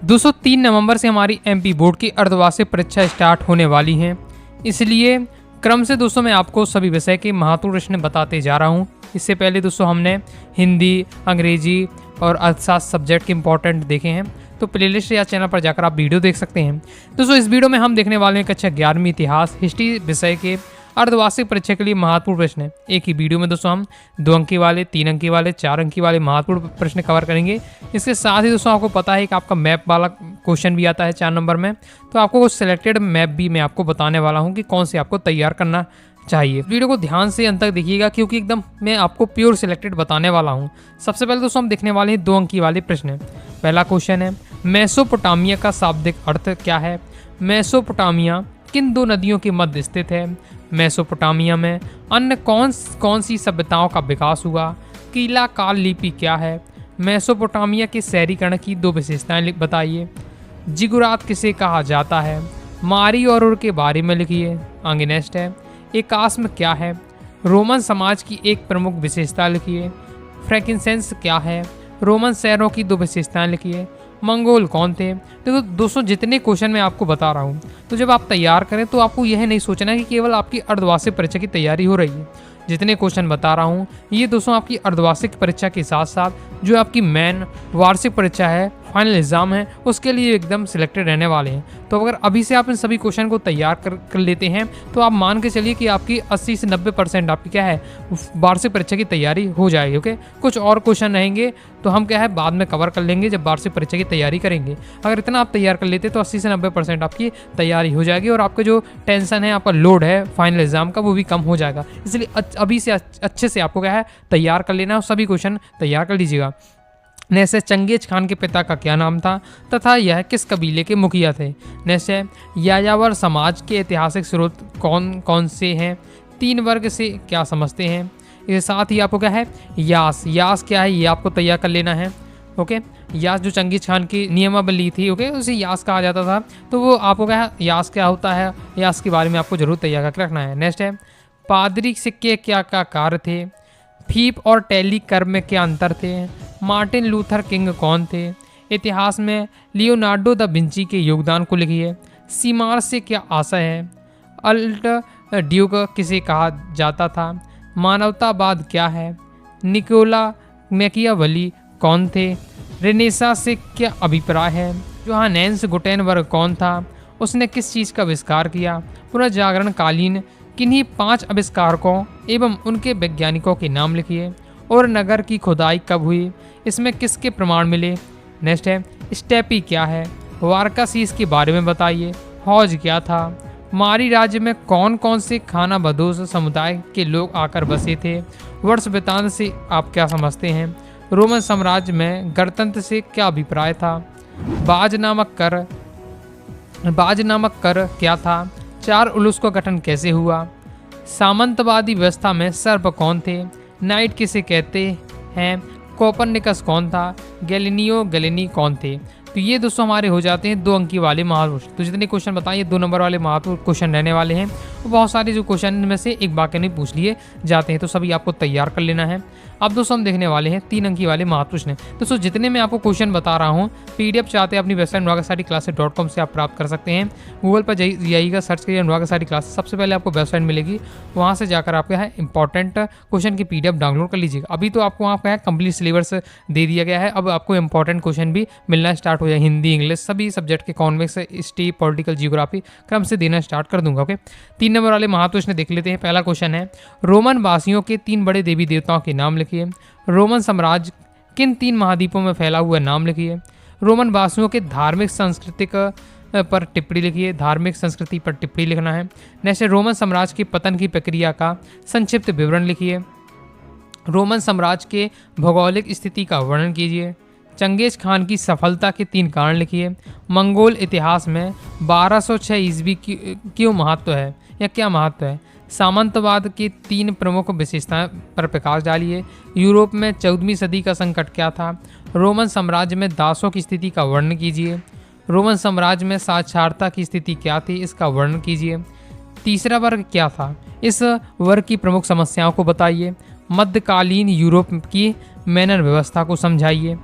203 नवंबर से हमारी MP board की अर्धवार्षिक परीक्षा स्टार्ट होने वाली है, इसलिए क्रम से दोस्तों मैं आपको सभी विषय के महत्वपूर्ण प्रश्न बताते जा रहा हूँ। इससे पहले दोस्तों हमने हिंदी, अंग्रेजी और अर्थशास्त्र सब्जेक्ट के इंपॉर्टेंट देखे हैं, तो प्लेलिस्ट या चैनल पर जाकर आप वीडियो देख सकते हैं। दोस्तों इस वीडियो में हम देखने वाले हैं कक्षा 11वीं इतिहास हिस्ट्री विषय के अर्धवार्षिक परीक्षा के लिए महत्वपूर्ण प्रश्न। एक ही वीडियो में दोस्तों हम 2 अंकी वाले, 3 अंकी वाले, 4 अंकी वाले महत्वपूर्ण प्रश्न कवर करेंगे। इसके साथ ही दोस्तों आपको पता है कि आपका मैप वाला क्वेश्चन भी आता है 4 नंबर में, तो आपको कुछ सिलेक्टेड मैप भी मैं आपको बताने वाला हूँ कि कौन से आपको तैयार करना चाहिए। वीडियो को ध्यान से अंत तक देखिएगा क्योंकि एकदम मैं आपको प्योर सिलेक्टेड बताने वाला हूँ। सबसे पहले दोस्तों हम देखने वाले हैं 2 अंकी वाले प्रश्न। पहला क्वेश्चन है, मेसोपोटामिया का शाब्दिक अर्थ क्या है? मेसोपोटामिया किन 2 नदियों के मध्य स्थित है? मेसोपोटामिया में अन्य कौन सी सभ्यताओं का विकास हुआ? कीला काल लिपि क्या है? मेसोपोटामिया के शहरीकरण की 2 विशेषताएं बताइए। जिगुरात किसे कहा जाता है? मारी और उर के बारे में लिखिए। आगे नेक्स्ट है, एकास्म क्या है? रोमन समाज की एक प्रमुख विशेषता लिखिए। फ्रैंकिनसेंस क्या है? रोमन शहरों की 2 विशेषताएं लिखिए। मंगोल कौन थे? तो दोस्तों जितने क्वेश्चन मैं आपको बता रहा हूँ, तो जब आप तैयार करें तो आपको यह नहीं सोचना है कि केवल आपकी अर्धवार्षिक परीक्षा की तैयारी हो रही है। जितने क्वेश्चन बता रहा हूँ ये दोस्तों आपकी अर्धवार्षिक परीक्षा के साथ साथ जो आपकी मेन वार्षिक परीक्षा है, फाइनल एग्जाम है, उसके लिए एकदम सिलेक्टेड रहने वाले हैं। तो अगर अभी से आप इन सभी क्वेश्चन को तैयार कर लेते हैं तो आप मान के चलिए कि आपकी 80 से 90% आपकी क्या है वार्षिक परीक्षा की तैयारी हो जाएगी। ओके, कुछ और क्वेश्चन रहेंगे तो हम क्या है बाद में कवर कर लेंगे जब वार्षिक परीक्षा की तैयारी करेंगे। अगर इतना आप तैयार कर लेते तो 80 से 90% आपकी तैयारी हो जाएगी और आपका जो टेंशन है, आपका लोड है फाइनल एग्जाम का, वो भी कम हो जाएगा। इसलिए अभी से अच्छे से आपको क्या है तैयार कर लेना और सभी क्वेश्चन तैयार कर लीजिएगा। नेक्स्ट है, चंगेज खान के पिता का क्या नाम था तथा यह किस कबीले के मुखिया थे? नेक्स्ट है, यायावर समाज के ऐतिहासिक स्रोत कौन कौन से हैं? 3 वर्ग से क्या समझते हैं? इसके साथ ही आपको क्या है यास क्या है ये आपको तैयार कर लेना है। ओके, यास जो चंगेज खान की नियमावली थी, ओके, उसे यास कहा जाता था, तो वो आपको क्या है यास क्या होता है, यास के बारे में आपको जरूर तैयार करके रखना है। नेक्स्ट है, पादरी सिक्के क्या कार्य थे? फीप और टेली कर में क्या अंतर थे? मार्टिन लूथर किंग कौन थे? इतिहास में लियोनार्डो दा विंची के योगदान को लिखिए। सीमार से क्या आशय है? अल्ट ड्यूक किसे कहा जाता था? मानवतावाद क्या है? निकोला मैकियावेली कौन थे? रेनेसा से क्या अभिप्राय है? जोहानेस गुटेनबर्ग कौन था? उसने किस चीज़ का आविष्कार किया? पुनर्जागरण कालीन किन्हीं 5 आविष्कारकों एवं उनके वैज्ञानिकों के नाम लिखिए। और नगर की खुदाई कब हुई? इसमें किसके प्रमाण मिले? नेक्स्ट है, स्टेपी क्या है? वारकासीस के बारे में बताइए। हौज क्या था? मारी राज्य में कौन कौन से खाना बदोश समुदाय के लोग आकर बसे थे? वर्ष वृतांत से आप क्या समझते हैं? रोमन साम्राज्य में गणतंत्र से क्या अभिप्राय था? बाज नामक कर क्या था? 4 उलूस का गठन कैसे हुआ? सामंतवादी व्यवस्था में सर्प कौन थे? नाइट किसे कहते हैं? कोपरनिकस कौन था? गैलीलियो गैलीली कौन थे? तो ये दोस्तों हमारे हो जाते हैं 2 अंकी वाले महत्वपूर्ण। तो जितने क्वेश्चन बताएं 2 नंबर वाले महत्वपूर्ण क्वेश्चन रहने वाले हैं। बहुत सारे जो क्वेश्चन में से एक बार नहीं पूछ लिए जाते हैं, तो सभी आपको तैयार कर लेना है। अब दोस्तों हम देखने वाले हैं 3 अंकी वाले महत्वपूर्ण प्रश्न। दोस्तों जितने मैं आपको क्वेश्चन बता रहा हूँ PDF चाहते हैं अपनी वेबसाइट अनुरागसारीक्लासेस.com से आप प्राप्त कर सकते हैं। गूगल पर जाइएगा, सर्च करिए अनुरागसारी क्लासेस, सबसे पहले आपको वेबसाइट मिलेगी, वहाँ से जाकर आपका है इंपॉर्टेंट क्वेश्चन की PDF डाउनलोड कर लीजिएगा। अभी तो आपको वहाँ का कंप्लीट सिलेबस दे दिया गया है, अब आपको इंपॉर्टेंट क्वेश्चन भी मिलना स्टार्ट हो जाए। हिंदी, इंग्लिश सभी सब्जेक्ट के, इकोनॉमिक्स, हिस्ट्री, पॉलिटिकल, जियोग्राफी क्रम से देना स्टार्ट कर दूंगा। ओके, 3 नंबर वाले महत्वपूर्ण देख लेते हैं। पहला क्वेश्चन है, रोमन वासियों के 3 बड़े देवी देवताओं के नाम लिखिए। रोमन साम्राज्य किन 3 महाद्वीपों में फैला हुआ नाम लिखिए। रोमन वासियों के धार्मिक सांस्कृतिक पर टिप्पणी लिखिए। धार्मिक संस्कृति पर टिप्पणी लिखना है। नेक्स्ट, रोमन साम्राज्य के पतन की प्रक्रिया का संक्षिप्त विवरण लिखिए। रोमन साम्राज्य के भौगोलिक स्थिति का वर्णन कीजिए। चंगेज खान की सफलता के 3 कारण लिखिए। मंगोल इतिहास में 1206 ईस्वी की क्यों महत्व है या क्या महत्व है? सामंतवाद की 3 प्रमुख विशेषताएं पर प्रकाश डालिए। यूरोप में 14वीं सदी का संकट क्या था? रोमन साम्राज्य में दासों की स्थिति का वर्णन कीजिए। रोमन साम्राज्य में साक्षरता की स्थिति क्या थी, इसका वर्णन कीजिए। तीसरा वर्ग क्या था? इस वर्ग की प्रमुख समस्याओं को बताइए। मध्यकालीन यूरोप की मैनर व्यवस्था को समझाइए।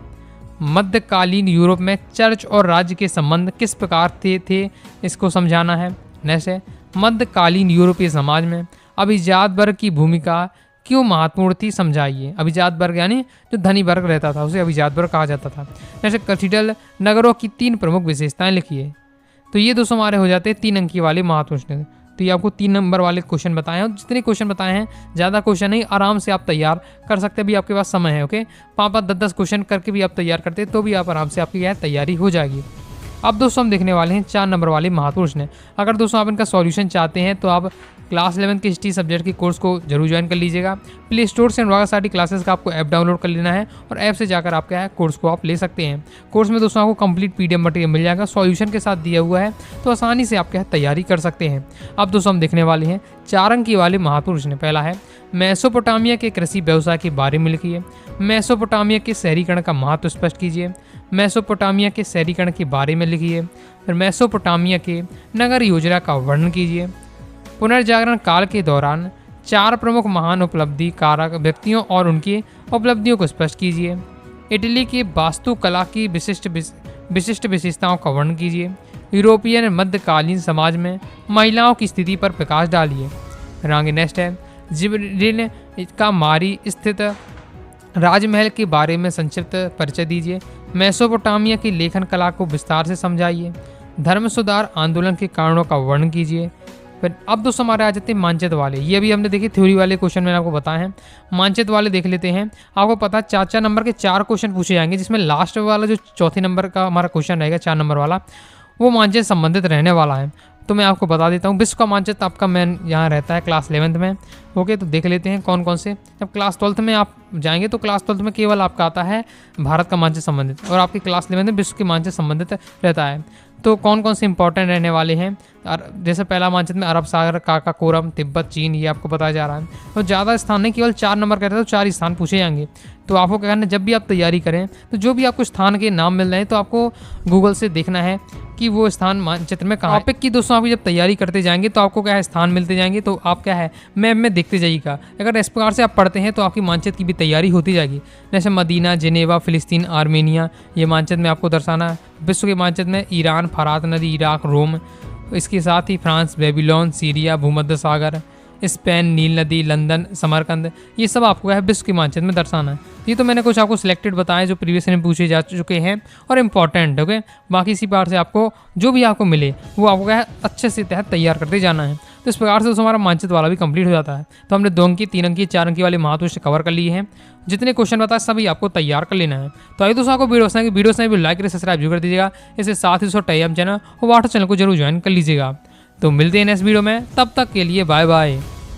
मध्यकालीन यूरोप में चर्च और राज्य के संबंध किस प्रकार थे इसको समझाना है। नेक्स्ट है, मध्यकालीन यूरोपीय समाज में अभिजात वर्ग की भूमिका क्यों महत्वपूर्ण थी, समझाइए। अभिजात वर्ग यानी जो धनी वर्ग रहता था उसे अभिजात वर्ग कहा जाता था। नेक्स्ट, कैथेड्रल नगरों की 3 प्रमुख विशेषताएं लिखिए। तो ये दोस्तों हमारे हो जाते हैं 3 अंक वाले महत्वपूर्ण। तो ये आपको 3 नंबर वाले क्वेश्चन बताए हैं, और जितने क्वेश्चन बताए हैं ज़्यादा क्वेश्चन नहीं, आराम से आप तैयार कर सकते हैं, भी आपके पास समय है। ओके, 5-5, 10-10 क्वेश्चन करके भी आप तैयार करते हैं तो भी आप आराम से आपकी यह तैयारी हो जाएगी। अब दोस्तों हम देखने वाले हैं 4 नंबर वाले महत्वपूर्ण प्रश्न। अगर दोस्तों आप इनका सॉल्यूशन चाहते हैं तो आप क्लास 11 के हिस्ट्री सब्जेक्ट की कोर्स को जरूर ज्वाइन कर लीजिएगा। प्ले स्टोर से अनुराग साटी क्लासेस का आपको ऐप डाउनलोड कर लेना है और ऐप से जाकर आप क्या है कोर्स को आप ले सकते हैं। कोर्स में दोस्तों आपको कंप्लीट PDF मटेरियल मिल जाएगा, सॉल्यूशन के साथ दिया हुआ है, तो आसानी से आप क्या तैयारी कर सकते हैं। अब दोस्तों हम देखने वाले हैं 4 अंक वाले महत्वपूर्ण प्रश्न। पहला है, मेसोपोटामिया के कृषि व्यवसाय के बारे में लिखिए। मेसोपोटामिया के शहरीकरण का महत्व स्पष्ट कीजिए। मेसोपोटामिया के शहरीकरण के बारे में लिखिए। फिर मेसोपोटामिया के नगर योजना का वर्णन कीजिए। पुनर्जागरण काल के दौरान 4 प्रमुख महान उपलब्धि कारक व्यक्तियों और उनकी उपलब्धियों को स्पष्ट कीजिए। इटली की वास्तुकला की विशिष्ट विशेषताओं का वर्णन कीजिए। यूरोपियन मध्यकालीन समाज में महिलाओं की स्थिति पर प्रकाश डालिए। आगे नेक्स्ट है, जिब्रिल का मारी स्थित राजमहल के बारे में संक्षिप्त परिचय दीजिए। मेसोपोटामिया की लेखन कला को विस्तार से समझाइए। धर्म सुधार आंदोलन के कारणों का वर्णन कीजिए। फिर अब दोस्तों हमारे आ जाते हैं मानचित्र वाले। ये भी हमने देखी थ्योरी वाले क्वेश्चन मैंने आपको बताए हैं। मानचित्र वाले देख लेते हैं। आपको पता है 4-4 नंबर के 4 क्वेश्चन पूछे जाएंगे, जिसमें लास्ट वाला जो 4थे नंबर का हमारा क्वेश्चन रहेगा 4 नंबर वाला, वो मानचित्र संबंधित रहने वाला है। तो मैं आपको बता देता हूँ, विश्व का मानचित्र आपका मेन यहाँ रहता है क्लास 11th में। ओके, तो देख लेते हैं कौन कौन से। जब क्लास 12th में आप जाएंगे तो क्लास 12th में केवल आपका आता है भारत का मानचित्र संबंधित, और आपकी क्लास 11th में विश्व के मानचित्र संबंधित रहता है। तो कौन कौन से इंपॉर्टेंट रहने वाले हैं, जैसे पहला मानचित्र में अरब सागर, काराकोरम, तिब्बत, चीन, ये आपको बताया जा रहा है। तो ज़्यादा स्थान नहीं, केवल 4 नंबर का रहता है, तो 4 ही स्थान पूछे जाएंगे। तो आपको क्या करना है, जब भी आप तैयारी करें तो जो भी आपको स्थान के नाम मिल रहे हैं तो आपको गूगल से देखना है कि वो स्थान मानचित्र में कहाँ है। टॉपिक की दोस्तों आप जब तैयारी करते जाएंगे तो आपको क्या है स्थान मिलते जाएंगे, तो आप क्या है मैप में देखते जाइएगा। अगर इस प्रकार से आप पढ़ते हैं तो आपकी मानचित्र की भी तैयारी होती जाएगी। जैसे मदीना, जिनेवा, फिलिस्तीन, आर्मेनिया, ये मानचित्र में आपको दर्शाना है। विश्व के मानचित्र में ईरान, फरात नदी, इराक, रोम, इसके साथ ही फ्रांस, बेबीलोन, सीरिया, भूमध्य सागर, स्पेन, नील नदी, लंदन, समरकंद, ये सब आपको है विश्व के मानचित्र में दर्शाना है। ये तो मैंने कुछ आपको सिलेक्टेड बताए जो प्रीवियस में पूछे जा चुके हैं और इम्पॉर्टेंट। ओके, बाकी इसी बार से आपको जो भी आपको मिले वो आपको क्या है अच्छे से तहत तैयार करते जाना है। तो इस प्रकार से हमारा मानचित्र वाला भी कंप्लीट हो जाता है। तो हमने 2 अंकी, 3 अंकी, 4 अंकी वाले महत्व कवर कर लिए हैं। जितने क्वेश्चन बताए सभी आपको तैयार कर लेना है। तो आइए दोस्तों, आपको वीडियो से भी लाइक करें, सब्सक्राइब जरूर कर दीजिएगा। इसके साथ ही दोस्तों टेलीग्राम चैनल और व्हाट्सएप चैनल को जरूर ज्वाइन कर लीजिएगा। तो मिलते हैं नेक्स्ट वीडियो में, तब तक के लिए बाय बाय।